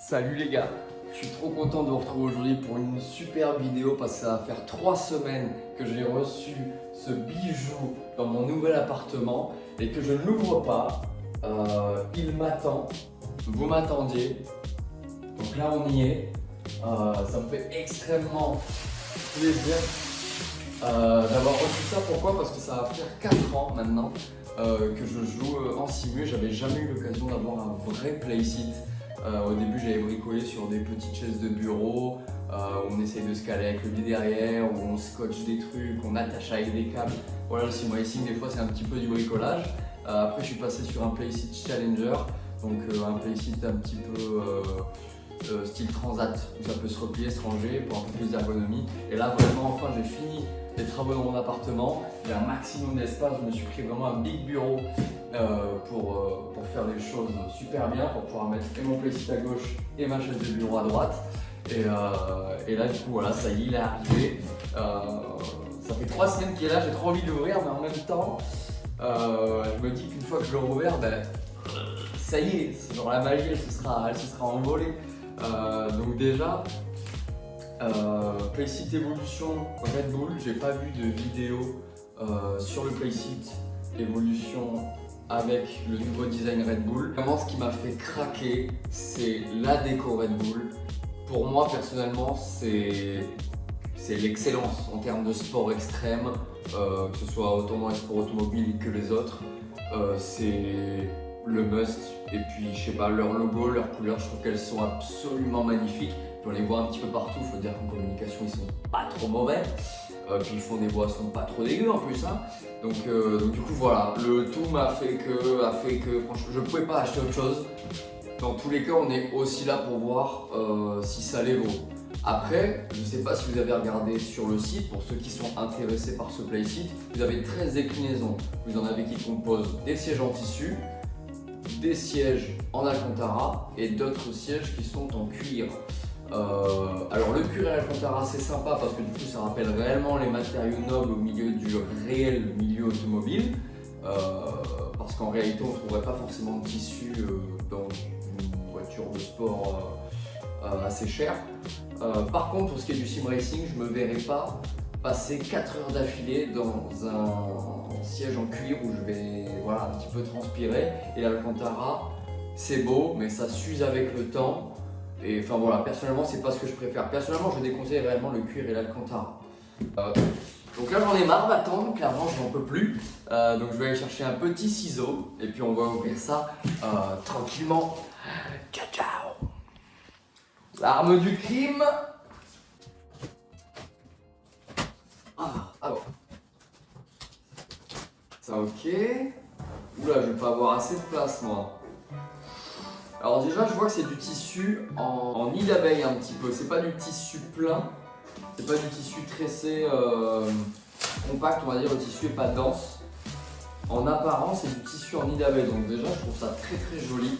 Salut les gars, je suis trop content de vous retrouver aujourd'hui pour une super vidéo parce que ça va faire 3 semaines que j'ai reçu ce bijou dans mon nouvel appartement et que je ne l'ouvre pas. Il m'attend, vous m'attendiez, donc là on y est. Ça me fait extrêmement plaisir d'avoir reçu ça. Pourquoi? Parce que ça va faire 4 ans maintenant que je joue en simu. J'avais jamais eu l'occasion d'avoir un vrai playset. Au début j'avais bricolé sur des petites chaises de bureau, où on essaye de se caler avec le lit derrière, où on scotche des trucs, on attache avec des câbles. Voilà, le sim racing des fois c'est un petit peu du bricolage. Après je suis passé sur un playset Challenger, donc un playset un petit peu style transat, où ça peut se replier, se ranger pour un peu plus d'ergonomie. Et là vraiment enfin j'ai fini les travaux dans mon appartement, il y a un maximum d'espace, je me suis créé vraiment un big bureau pour faire les choses super bien, pour pouvoir mettre et mon playset à gauche et ma chaise de bureau à droite. Et là du coup voilà, ça y est, il est arrivé. Ça fait 3 semaines qu'il est là, j'ai trop envie de l'ouvrir, mais en même temps je me dis qu'une fois que je l'aurai ouvert, ça y est, genre la magie elle se sera envolée. Donc déjà playset évolution Red Bull, j'ai pas vu de vidéo sur le playset évolution avec le nouveau design Red Bull. Vraiment ce qui m'a fait craquer, c'est la déco Red Bull. Pour moi personnellement c'est l'excellence en termes de sport extrême, que ce soit autant dans les sports automobiles que les autres. C'est le must. Et puis je sais pas, leur logo, leurs couleurs, je trouve qu'elles sont absolument magnifiques. On les voit un petit peu partout, il faut dire qu'en communication ils sont pas trop mauvais. Puis ils font des boissons pas trop dégueu en plus. Hein. Donc du coup voilà, le tout a fait que franchement je pouvais pas acheter autre chose. Dans tous les cas on est aussi là pour voir si ça les vaut. Après, je ne sais pas si vous avez regardé sur le site, pour ceux qui sont intéressés par ce playset, vous avez 13 déclinaisons. Vous en avez qui composent des sièges en tissu, des sièges en Alcantara et d'autres sièges qui sont en cuir. Alors le cuir et l'Alcantara c'est sympa parce que du coup ça rappelle réellement les matériaux nobles au milieu du réel milieu automobile, parce qu'en réalité on ne trouverait pas forcément de tissu dans une voiture de sport assez chère. Par contre pour ce qui est du sim racing, je me verrais pas passer 4 heures d'affilée dans un siège en cuir où je vais voilà, un petit peu transpirer. Et l'Alcantara c'est beau mais ça s'use avec le temps. Et enfin voilà, personnellement c'est pas ce que je préfère. Personnellement je déconseille réellement le cuir et l'Alcantara. Donc là j'en ai marre d'attendre, clairement je n'en peux plus. Donc je vais aller chercher un petit ciseau et puis on va ouvrir ça tranquillement. Ciao ciao. L'arme du crime. Alors. Ça ok. Oula, je vais pas avoir assez de place moi. Alors déjà je vois que c'est du tissu en nid d'abeille un petit peu, c'est pas du tissu plein, c'est pas du tissu tressé compact, on va dire, le tissu est pas dense. En apparence c'est du tissu en nid d'abeille, donc déjà je trouve ça très très joli.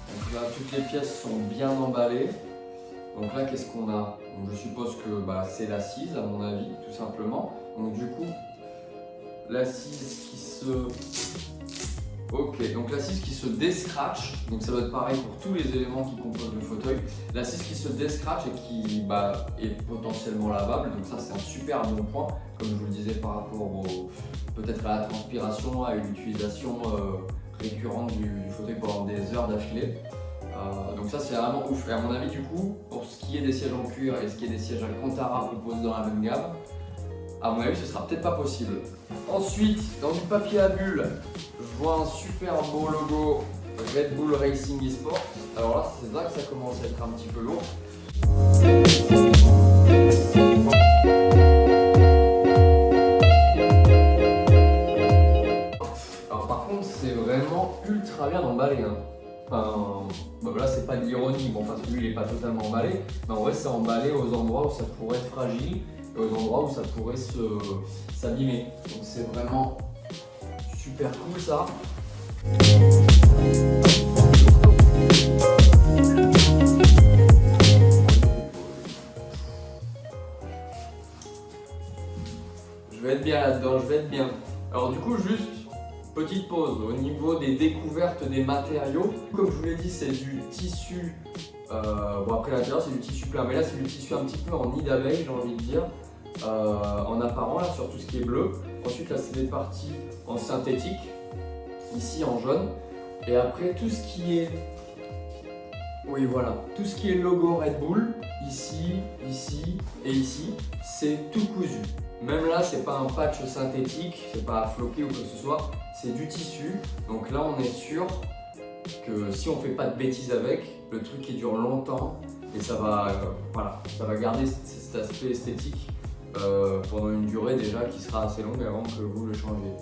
Donc là toutes les pièces sont bien emballées. Donc là qu'est-ce qu'on a? Donc, je suppose que c'est l'assise à mon avis, tout simplement. Donc du coup l'assise qui se... Ok, donc l'assise qui se déscratch, donc ça doit être pareil pour tous les éléments qui composent le fauteuil. L'assise qui se déscratch et qui est potentiellement lavable, donc ça c'est un super bon point, comme je vous le disais par rapport peut-être à la transpiration, à l'utilisation récurrente du fauteuil pendant des heures d'affilée. Donc ça c'est vraiment ouf. Et à mon avis du coup, pour ce qui est des sièges en cuir et ce qui est des sièges Alcantara proposés dans la même gamme, à mon avis ce sera peut-être pas possible. Ensuite, dans du papier à bulles, je vois un super beau logo Red Bull Racing eSport. Alors là, c'est là que ça commence à être un petit peu lourd. Alors par contre, c'est vraiment ultra bien emballé. Hein. Enfin, là, c'est pas de l'ironie. Bon, parce que lui, il est pas totalement emballé. Mais en vrai, c'est emballé aux endroits où ça pourrait être fragile et aux endroits où ça pourrait s'abîmer. Donc c'est vraiment super cool ça. Je vais être bien là-dedans, je vais être bien. Alors du coup juste Petite pause au niveau des découvertes des matériaux. Comme je vous l'ai dit, c'est du tissu. Bon, après l'intérieur, c'est du tissu plein, mais là, c'est du tissu un petit peu en nid d'abeille, j'ai envie de dire, en apparent, là, sur tout ce qui est bleu. Ensuite, là, c'est des parties en synthétique, ici en jaune. Et après, tout ce qui est. Oui, voilà. Tout ce qui est logo Red Bull, ici, ici et ici, c'est tout cousu. Même là, c'est pas un patch synthétique, c'est pas floqué ou quoi que ce soit, c'est du tissu. Donc là, on est sûr que si on fait pas de bêtises avec, le truc qui dure longtemps et ça va, voilà, ça va garder cet aspect esthétique pendant une durée déjà qui sera assez longue avant que vous le changiez.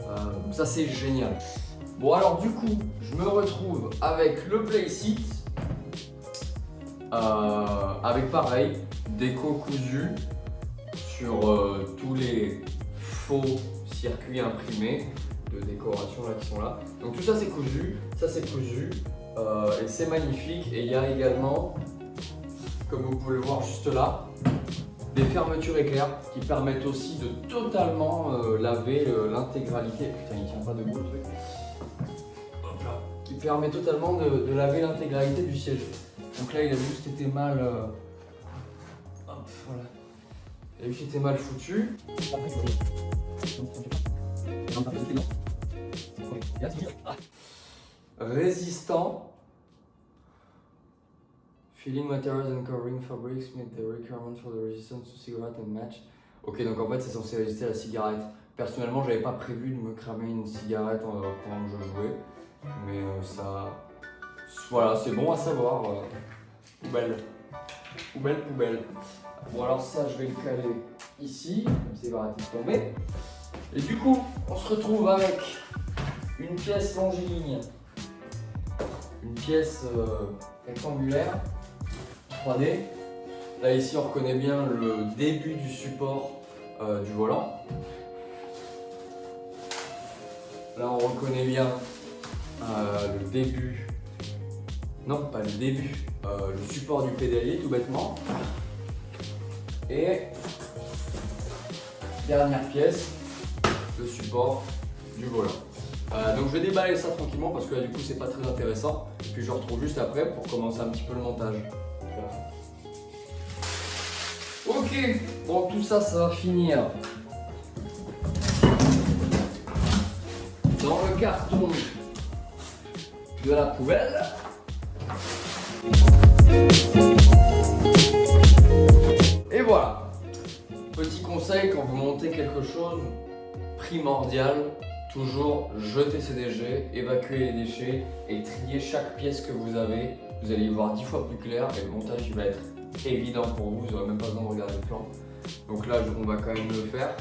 Donc ça, c'est génial. Bon, alors du coup, je me retrouve avec le Playseat, avec pareil, déco cousue sur tous les faux circuits imprimés de décoration là qui sont là. Donc tout ça c'est cousu, ça c'est cousu et c'est magnifique. Et il y a également, comme vous pouvez le voir juste là, des fermetures éclairs qui permettent aussi de totalement laver l'intégralité. Putain, il tient pas debout le truc. Hop là. Qui permet totalement de laver l'intégralité du siège. Donc là il a juste été mal. Hop, voilà. Et puis c'était mal foutu. Résistant. Filling materials and covering fabrics meet the requirement for the resistance to cigarette and match. Ok, donc en fait c'est censé résister à la cigarette. Personnellement, j'avais pas prévu de me cramer une cigarette pendant que je jouais. Mais ça. Voilà, c'est bon à savoir. Poubelle. Poubelle, poubelle. Bon alors ça je vais le caler ici, comme ça il va arrêter de tomber. Et du coup on se retrouve avec une pièce longiligne, une pièce rectangulaire 3D. Là ici on reconnaît bien le début du support du volant. Là on reconnaît bien le début, non pas le début, le support du pédalier tout bêtement. Et dernière pièce, le support du volant. Donc je vais déballer ça tranquillement parce que là du coup c'est pas très intéressant. Et puis je retrouve juste après pour commencer un petit peu le montage. Ok, bon tout ça, ça va finir dans le carton de la poubelle. Et voilà, petit conseil quand vous montez quelque chose, primordial, toujours jeter ses déchets, évacuer les déchets et trier chaque pièce que vous avez. Vous allez y voir 10 fois plus clair et le montage il va être évident pour vous, vous n'aurez même pas besoin de regarder le plan. Donc là on va quand même le faire.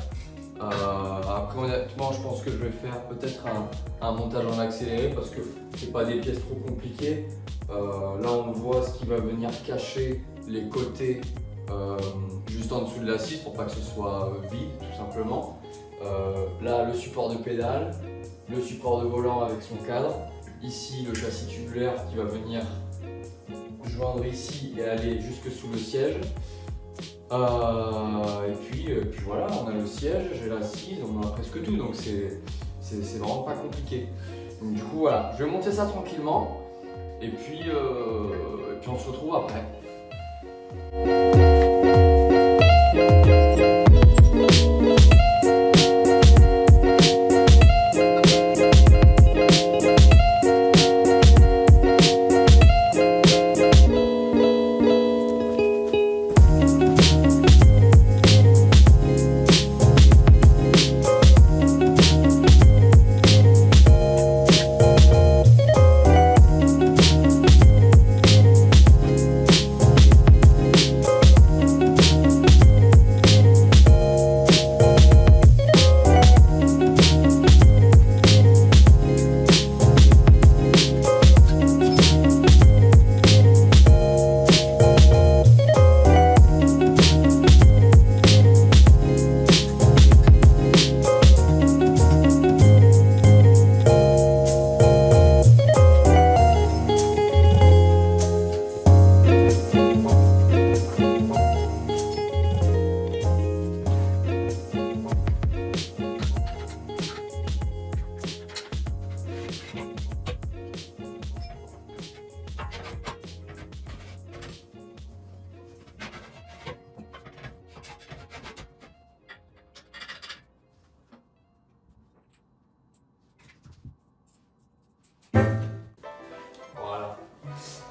Après honnêtement je pense que je vais faire peut-être un montage en accéléré parce que c'est pas des pièces trop compliquées. Là on voit ce qui va venir cacher les côtés juste en dessous de l'assise pour pas que ce soit vide tout simplement. Là le support de pédale, le support de volant avec son cadre, ici le châssis tubulaire qui va venir joindre ici et aller jusque sous le siège. Et puis voilà, on a le siège, j'ai l'assise, on a presque tout, donc c'est vraiment pas compliqué. Donc du coup voilà, je vais monter ça tranquillement et puis on se retrouve après.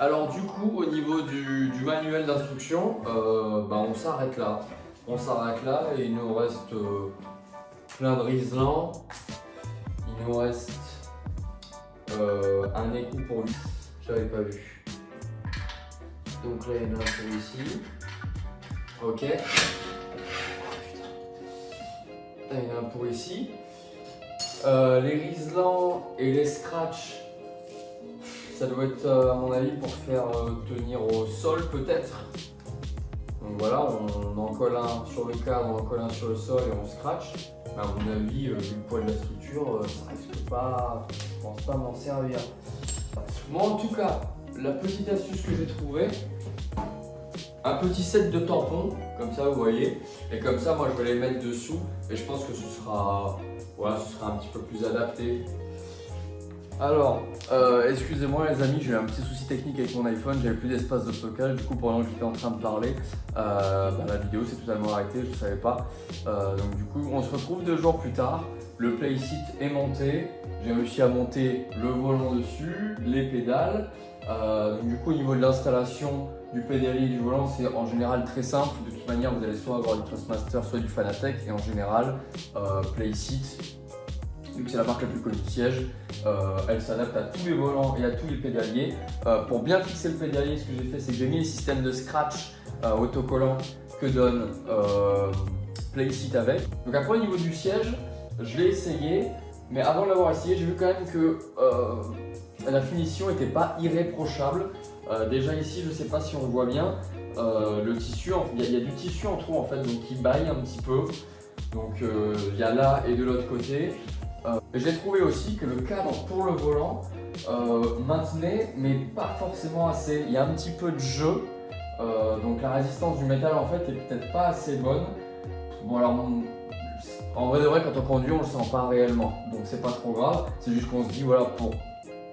Alors du coup, au niveau du manuel d'instruction, on s'arrête là. On s'arrête là et il nous reste plein de Riesland. Il nous reste un écrou pour lui. J'avais pas vu. Donc là, il y en a un pour ici. Ok. Là, il y en a un pour ici. Les Riesland et les Scratch, ça doit être à mon avis pour faire tenir au sol peut-être. Donc voilà, on en colle un sur le cadre, on en colle un sur le sol et on scratch. Mais à mon avis, vu le poids de la structure, ça risque pas, je pense pas m'en servir. Moi en tout cas, la petite astuce que j'ai trouvée, un petit set de tampons, comme ça vous voyez, et comme ça moi je vais les mettre dessous et je pense que ce sera un petit peu plus adapté. Alors, excusez-moi les amis, j'ai eu un petit souci technique avec mon iPhone, j'avais plus d'espace de stockage, du coup pendant que j'étais en train de parler, la vidéo s'est totalement arrêtée, je ne savais pas. Donc du coup, on se retrouve 2 jours plus tard, le playseat est monté, j'ai réussi à monter le volant dessus, les pédales. Donc du coup au niveau de l'installation du pédalier et du volant, c'est en général très simple. De toute manière, vous allez soit avoir du Trustmaster, soit du Fanatec, et en général, playseat, vu que c'est la marque la plus connue de siège, elle s'adapte à tous les volants et à tous les pédaliers. Pour bien fixer le pédalier, ce que j'ai fait, c'est que j'ai mis les systèmes de scratch autocollants que donne playseat avec. Donc après au niveau du siège, je l'ai essayé, mais avant de l'avoir essayé, j'ai vu quand même que la finition n'était pas irréprochable. Déjà ici, je ne sais pas si on le voit bien, le tissu, il y a du tissu en trop en fait, donc qui baille un petit peu. Donc il y a là et de l'autre côté. J'ai trouvé aussi que le cadre pour le volant maintenait, mais pas forcément assez. Il y a un petit peu de jeu, donc la résistance du métal en fait est peut-être pas assez bonne. Bon alors, en vrai de vrai, quand on conduit, on le sent pas réellement, donc c'est pas trop grave. C'est juste qu'on se dit voilà, pour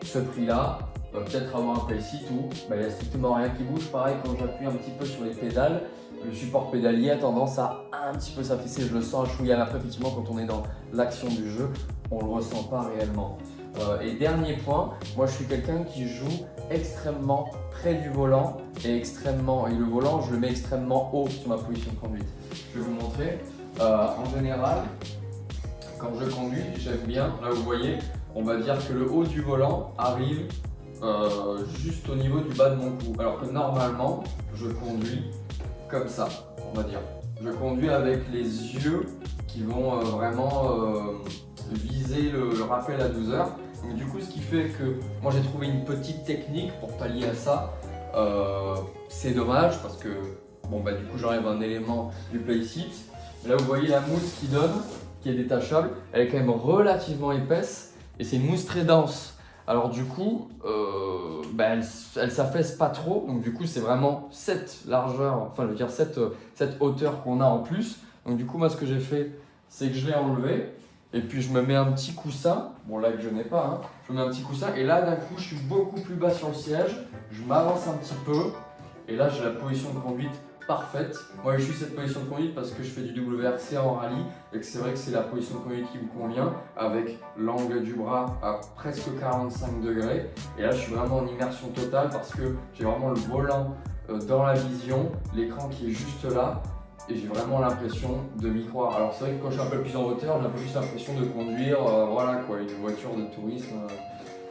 ce prix-là, peut-être avoir un playseat où il n'y a strictement rien qui bouge. Pareil, quand j'appuie un petit peu sur les pédales, le support pédalier a tendance à un petit peu s'affaisser, je le sens un chouïa. Après, effectivement, quand on est dans l'action du jeu, on ne le ressent pas réellement. Et dernier point, moi je suis quelqu'un qui joue extrêmement près du volant et le volant, je le mets extrêmement haut sur ma position de conduite. Je vais vous montrer. En général, quand je conduis, j'aime bien, là vous voyez, on va dire que le haut du volant arrive juste au niveau du bas de mon cou. Alors que normalement, je conduis comme ça, on va dire. Je conduis avec les yeux qui vont vraiment viser le rappel à 12 heures. Donc du coup, ce qui fait que moi j'ai trouvé une petite technique pour pallier à ça. C'est dommage parce que du coup j'enlève un élément du playseat. Là vous voyez la mousse qui donne, qui est détachable, elle est quand même relativement épaisse et c'est une mousse très dense. Alors du coup, elle s'affaisse pas trop, donc du coup c'est vraiment cette largeur, enfin je veux dire cette hauteur qu'on a en plus. Donc du coup moi ce que j'ai fait, c'est que je l'ai enlevé et puis je me mets un petit coussin, bon là que je n'ai pas, hein, je me mets un petit coussin et là d'un coup je suis beaucoup plus bas sur le siège, je m'avance un petit peu et là j'ai la position de conduite parfaite. Moi je suis cette position de conduite parce que je fais du WRC en rallye et que c'est vrai que c'est la position de conduite qui me convient avec l'angle du bras à presque 45 degrés et là je suis vraiment en immersion totale parce que j'ai vraiment le volant dans la vision, l'écran qui est juste là et j'ai vraiment l'impression de m'y croire. Alors c'est vrai que quand je suis un peu plus en hauteur, j'ai un peu plus l'impression de conduire une voiture de tourisme,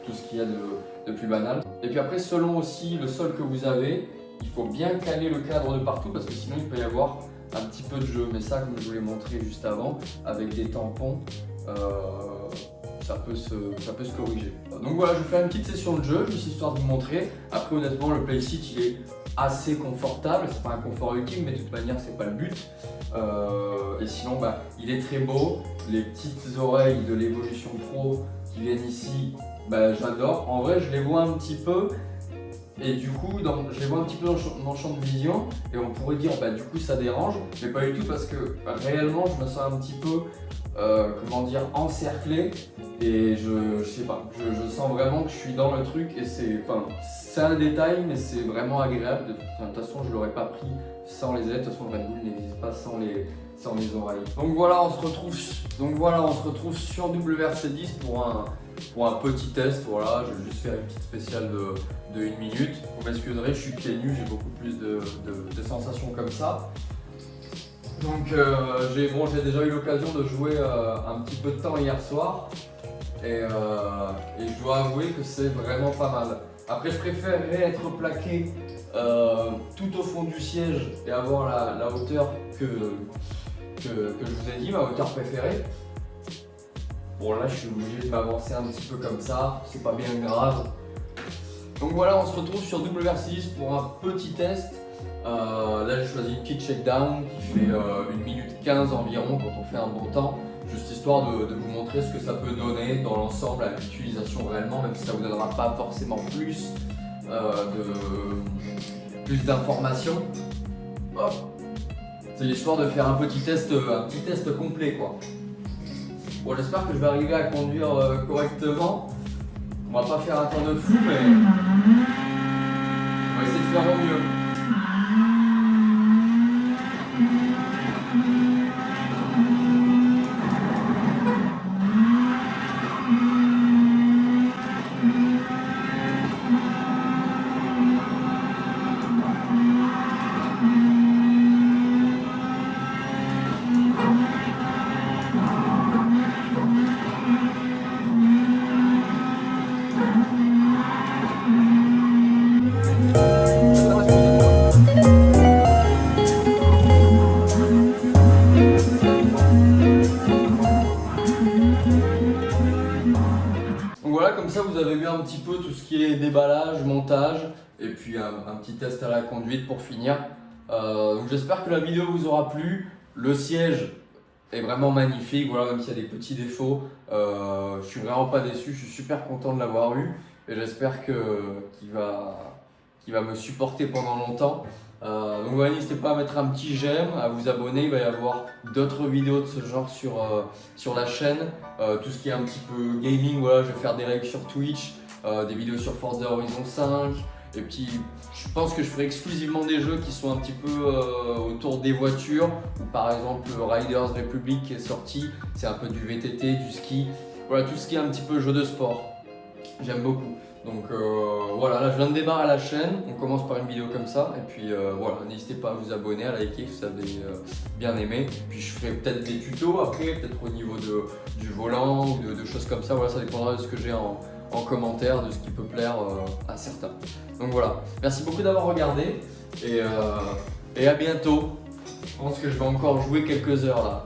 tout ce qu'il y a de plus banal. Et puis après selon aussi le sol que vous avez, il faut bien caler le cadre de partout parce que sinon il peut y avoir un petit peu de jeu. Mais ça, comme je vous l'ai montré juste avant, avec des tampons, ça peut se corriger. Donc voilà, je vais faire une petite session de jeu, juste histoire de vous montrer. Après honnêtement, le playseat il est assez confortable. C'est pas un confort ultime, mais de toute manière c'est pas le but. Et sinon, il est très beau. Les petites oreilles de l'Evolution Pro qui viennent ici, j'adore. En vrai, je les vois un petit peu. Et du coup, je les vois un petit peu dans mon champ de vision et on pourrait dire du coup ça dérange, mais pas du tout parce que réellement je me sens un petit peu encerclé et je sais pas, je sens vraiment que je suis dans le truc et c'est un détail mais c'est vraiment agréable. De toute façon je l'aurais pas pris sans les aides, de toute façon le Red Bull n'existe pas sans les oreilles. Donc voilà, on se retrouve sur WRC10 pour pour un petit test. Voilà, je vais juste faire une petite spéciale de 1 minute. Vous m'excuserez, je suis pieds nus, j'ai beaucoup plus de sensations comme ça. Donc j'ai déjà eu l'occasion de jouer un petit peu de temps hier soir et je dois avouer que c'est vraiment pas mal. Après, je préférerais être plaqué tout au fond du siège et avoir la hauteur que je vous ai dit, ma hauteur préférée. Bon, là je suis obligé de m'avancer un petit peu comme ça, c'est pas bien grave. Donc voilà, on se retrouve sur WRC10 pour un petit test. Là j'ai choisi une petite shakedown qui fait 1 minute 15 environ quand on fait un bon temps. Juste histoire de vous montrer ce que ça peut donner dans l'ensemble à l'utilisation réellement, même si ça ne vous donnera pas forcément plus d'informations. Hop. C'est l'histoire de faire un petit test complet quoi. Bon, j'espère que je vais arriver à conduire correctement. On va pas faire un temps de fou, mais on va essayer de faire au mieux. Voilà, comme ça vous avez vu un petit peu tout ce qui est déballage, montage et puis un petit test à la conduite pour finir. Donc j'espère que la vidéo vous aura plu. Le siège est vraiment magnifique, voilà, même s'il y a des petits défauts. Je suis vraiment pas déçu, je suis super content de l'avoir eu et j'espère qu'il va me supporter pendant longtemps. Donc voilà, n'hésitez pas à mettre un petit j'aime, à vous abonner, il va y avoir d'autres vidéos de ce genre sur la chaîne. Tout ce qui est un petit peu gaming, voilà, je vais faire des lives sur Twitch, des vidéos sur Forza Horizon 5. Et puis je pense que je ferai exclusivement des jeux qui sont un petit peu autour des voitures, ou par exemple Riders Republic qui est sorti, c'est un peu du VTT, du ski, voilà, tout ce qui est un petit peu jeu de sport, j'aime beaucoup. Donc voilà, là je viens de démarrer la chaîne, on commence par une vidéo comme ça, et puis voilà, n'hésitez pas à vous abonner, à liker si vous avez bien aimé. Puis je ferai peut-être des tutos après, peut-être au niveau du volant ou de choses comme ça, voilà, ça dépendra de ce que j'ai en commentaire, de ce qui peut plaire à certains. Donc voilà, merci beaucoup d'avoir regardé et à bientôt. Je pense que je vais encore jouer quelques heures là.